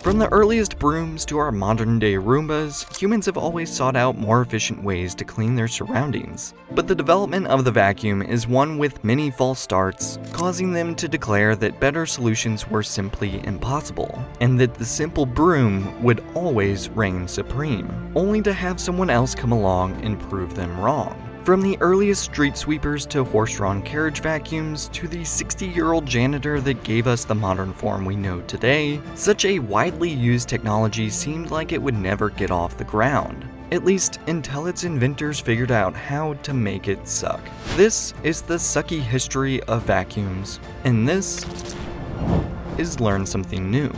From the earliest brooms to our modern-day roombas, humans have always sought out more efficient ways to clean their surroundings. But the development of the vacuum is one with many false starts, causing them to declare that better solutions were simply impossible, and that the simple broom would always reign supreme, only to have someone else come along and prove them wrong. From the earliest street sweepers to horse-drawn carriage vacuums to the 60-year-old janitor that gave us the modern form we know today, such a widely used technology seemed like it would never get off the ground. At least until its inventors figured out how to make it suck. This is the sucky history of vacuums, and this is Learn Something New.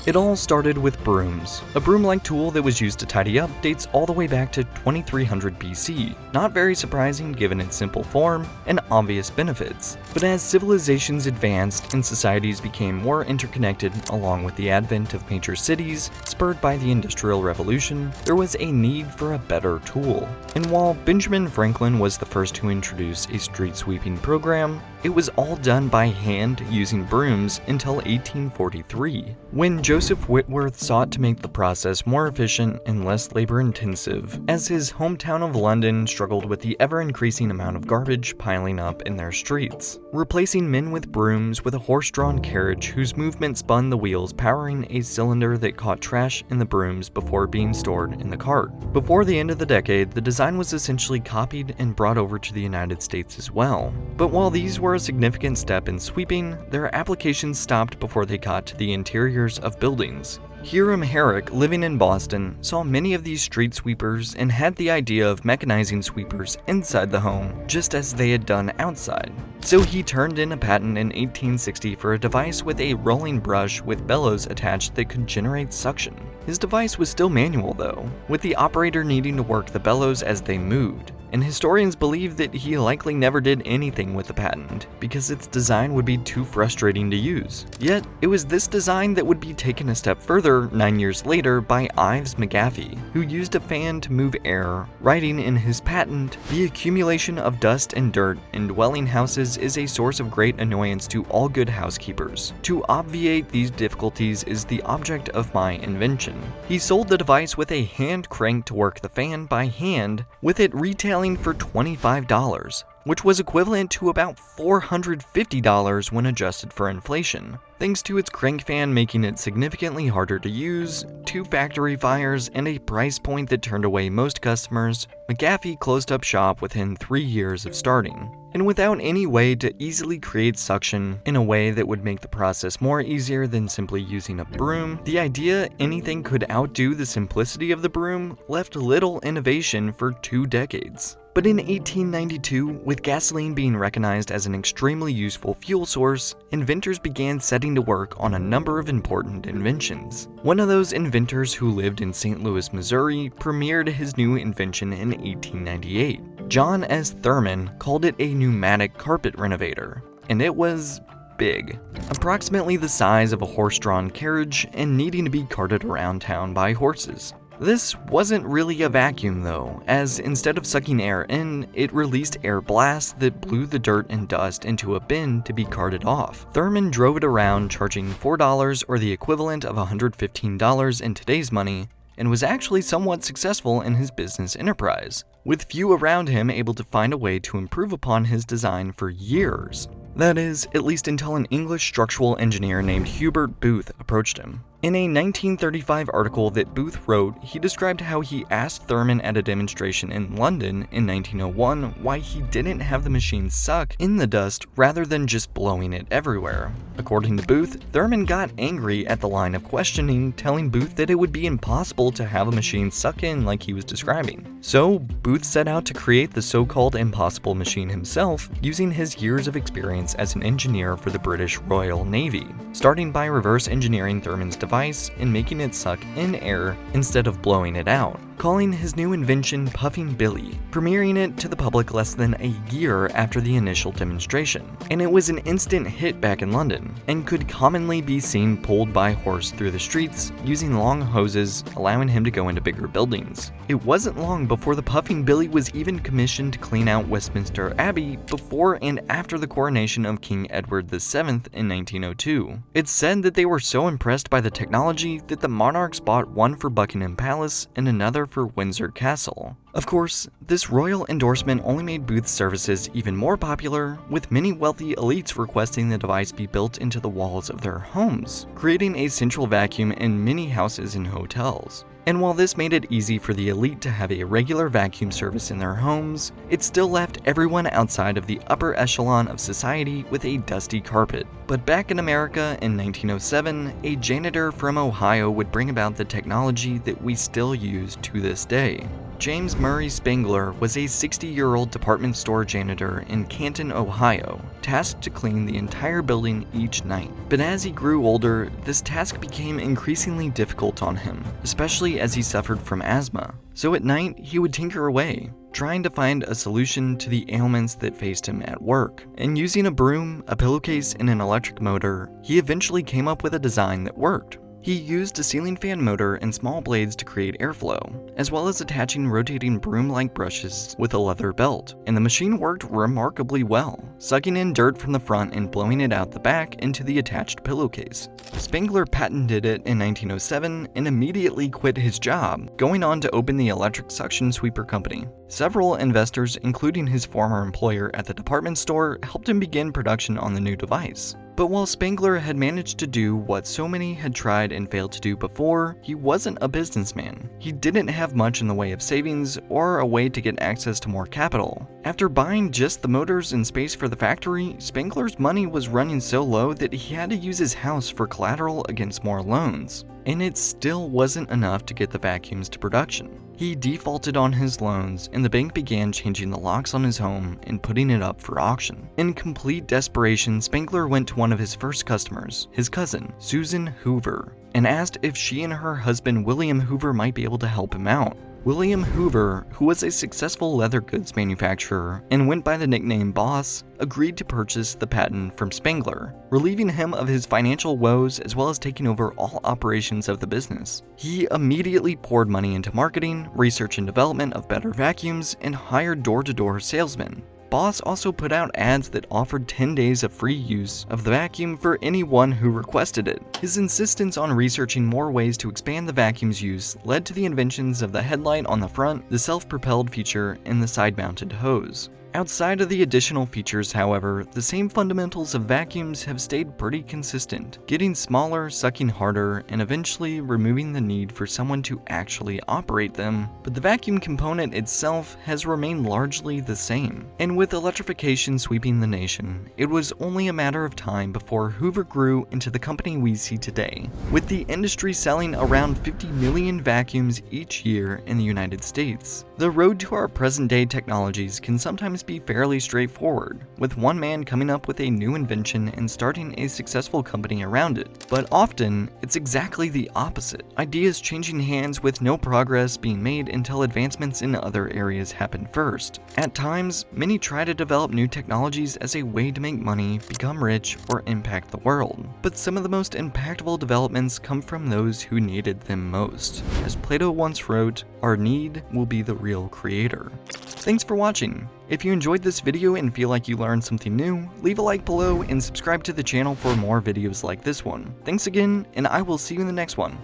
It all started with brooms. A broom-like tool that was used to tidy up dates all the way back to 2300 BC. Not very surprising given its simple form and obvious benefits. But as civilizations advanced and societies became more interconnected along with the advent of major cities, spurred by the Industrial Revolution, there was a need for a better tool. And while Benjamin Franklin was the first to introduce a street sweeping program, it was all done by hand using brooms until 1843, when Joseph Whitworth sought to make the process more efficient and less labor-intensive, as his hometown of London struggled with the ever-increasing amount of garbage piling up in their streets. Replacing men with brooms with a horse-drawn carriage whose movement spun the wheels powering a cylinder that caught trash in the brooms before being stored in the cart. Before the end of the decade, the design was essentially copied and brought over to the United States as well. But while these were a significant step in sweeping, their applications stopped before they got to the interiors of buildings. Hiram Herrick, living in Boston, saw many of these street sweepers and had the idea of mechanizing sweepers inside the home, just as they had done outside. So he turned in a patent in 1860 for a device with a rolling brush with bellows attached that could generate suction. His device was still manual though, with the operator needing to work the bellows as they moved. And historians believe that he likely never did anything with the patent, because its design would be too frustrating to use. Yet, it was this design that would be taken a step further 9 years later by Ives McGaffey, who used a fan to move air, writing in his patent, "The accumulation of dust and dirt in dwelling houses is a source of great annoyance to all good housekeepers. To obviate these difficulties is the object of my invention." He sold the device with a hand crank to work the fan by hand, with it retailing for $25, which was equivalent to about $450 when adjusted for inflation. Thanks to its crank fan making it significantly harder to use, 2 factory fires, and a price point that turned away most customers, McGaffey closed up shop within 3 years of starting. And without any way to easily create suction in a way that would make the process more easier than simply using a broom, the idea anything could outdo the simplicity of the broom left little innovation for 2 decades. But in 1892, with gasoline being recognized as an extremely useful fuel source, inventors began setting to work on a number of important inventions. One of those inventors, who lived in St. Louis, Missouri, premiered his new invention in 1898. John S. Thurman called it a pneumatic carpet renovator, and it was big, approximately the size of a horse-drawn carriage and needing to be carted around town by horses. This wasn't really a vacuum though, as instead of sucking air in, it released air blasts that blew the dirt and dust into a bin to be carted off. Thurman drove it around charging $4 or the equivalent of $115 in today's money, and was actually somewhat successful in his business enterprise, with few around him able to find a way to improve upon his design for years. That is, at least until an English structural engineer named Hubert Booth approached him. In a 1935 article that Booth wrote, he described how he asked Thurman at a demonstration in London in 1901 why he didn't have the machine suck in the dust rather than just blowing it everywhere. According to Booth, Thurman got angry at the line of questioning, telling Booth that it would be impossible to have a machine suck in like he was describing. So, Booth set out to create the so-called impossible machine himself, using his years of experience as an engineer for the British Royal Navy, starting by reverse engineering Thurman's device and making it suck in air instead of blowing it out. calling his new invention Puffing Billy, premiering it to the public less than a year after the initial demonstration. And it was an instant hit back in London, and could commonly be seen pulled by horse through the streets using long hoses, allowing him to go into bigger buildings. It wasn't long before the Puffing Billy was even commissioned to clean out Westminster Abbey before and after the coronation of King Edward VII in 1902. It's said that they were so impressed by the technology that the monarchs bought one for Buckingham Palace and another for Windsor Castle. Of course, this royal endorsement only made Booth's services even more popular, with many wealthy elites requesting the device be built into the walls of their homes, creating a central vacuum in many houses and hotels. And while this made it easy for the elite to have a regular vacuum service in their homes, it still left everyone outside of the upper echelon of society with a dusty carpet. But back in America in 1907, a janitor from Ohio would bring about the technology that we still use to this day. James Murray Spangler was a 60-year-old department store janitor in Canton, Ohio, tasked to clean the entire building each night. But as he grew older, this task became increasingly difficult on him, especially as he suffered from asthma. So at night, he would tinker away, trying to find a solution to the ailments that faced him at work. And using a broom, a pillowcase, and an electric motor, he eventually came up with a design that worked. He used a ceiling fan motor and small blades to create airflow, as well as attaching rotating broom-like brushes with a leather belt, and the machine worked remarkably well, sucking in dirt from the front and blowing it out the back into the attached pillowcase. Spangler patented it in 1907 and immediately quit his job, going on to open the electric suction sweeper company. Several investors, including his former employer at the department store, helped him begin production on the new device. But while Spangler had managed to do what so many had tried and failed to do before, he wasn't a businessman. He didn't have much in the way of savings or a way to get access to more capital. After buying just the motors and space for the factory, Spangler's money was running so low that he had to use his house for collateral against more loans. And it still wasn't enough to get the vacuums to production. He defaulted on his loans, and the bank began changing the locks on his home and putting it up for auction. In complete desperation, Spangler went to one of his first customers, his cousin, Susan Hoover, and asked if she and her husband William Hoover might be able to help him out. William Hoover, who was a successful leather goods manufacturer and went by the nickname Boss, agreed to purchase the patent from Spangler, relieving him of his financial woes as well as taking over all operations of the business. He immediately poured money into marketing, research and development of better vacuums, and hired door-to-door salesmen. Boss also put out ads that offered 10 days of free use of the vacuum for anyone who requested it. His insistence on researching more ways to expand the vacuum's use led to the inventions of the headlight on the front, the self-propelled feature, and the side-mounted hose. Outside of the additional features, however, the same fundamentals of vacuums have stayed pretty consistent, getting smaller, sucking harder, and eventually removing the need for someone to actually operate them, but the vacuum component itself has remained largely the same. And with electrification sweeping the nation, it was only a matter of time before Hoover grew into the company we see today, with the industry selling around 50 million vacuums each year in the United States. The road to our present-day technologies can sometimes be fairly straightforward, with one man coming up with a new invention and starting a successful company around it. But often, it's exactly the opposite. Ideas changing hands with no progress being made until advancements in other areas happen first. At times, many try to develop new technologies as a way to make money, become rich, or impact the world. But some of the most impactful developments come from those who needed them most. As Plato once wrote, "Our need will be the real creator." Thanks for watching. If you enjoyed this video and feel like you learned something new, leave a like below and subscribe to the channel for more videos like this one. Thanks again, and I will see you in the next one.